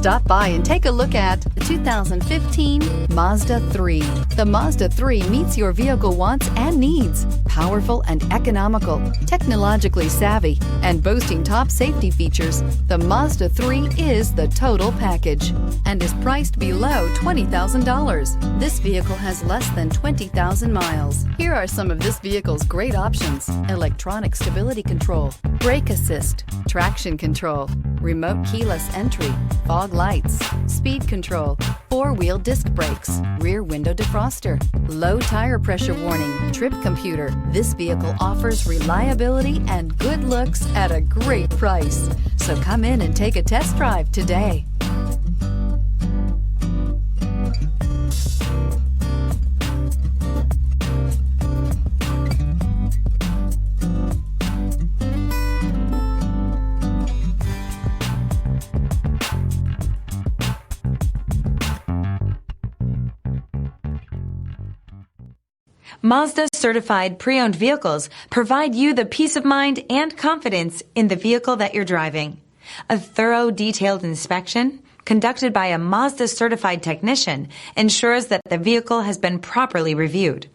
Stop by and take a look at the 2015 Mazda 3. The Mazda 3 meets your vehicle wants and needs. Powerful and economical, technologically savvy, and boasting top safety features, the Mazda 3 is the total package and is priced below $20,000. This vehicle has less than 20,000 miles. Here are some of this vehicle's great options: electronic stability control, brake assist, traction control, remote keyless entry, fog lights, speed control, four-wheel disc brakes, rear window defroster, low tire pressure warning, trip computer. This vehicle offers reliability and good looks at a great price. So come in and take a test drive today. Mazda certified pre-owned vehicles provide you the peace of mind and confidence in the vehicle that you're driving. A thorough, detailed inspection conducted by a Mazda certified technician ensures that the vehicle has been properly reviewed.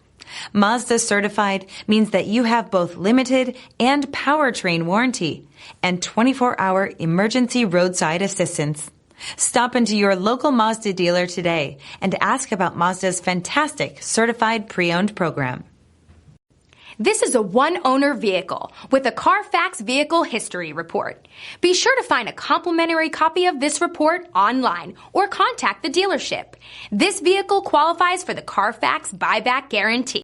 Mazda certified means that you have both limited and powertrain warranty and 24-hour emergency roadside assistance. Stop into your local Mazda dealer today and ask about Mazda's fantastic certified pre-owned program. This is a one-owner vehicle with a Carfax Vehicle History Report. Be sure to find a complimentary copy of this report online or contact the dealership. This vehicle qualifies for the Carfax Buyback Guarantee.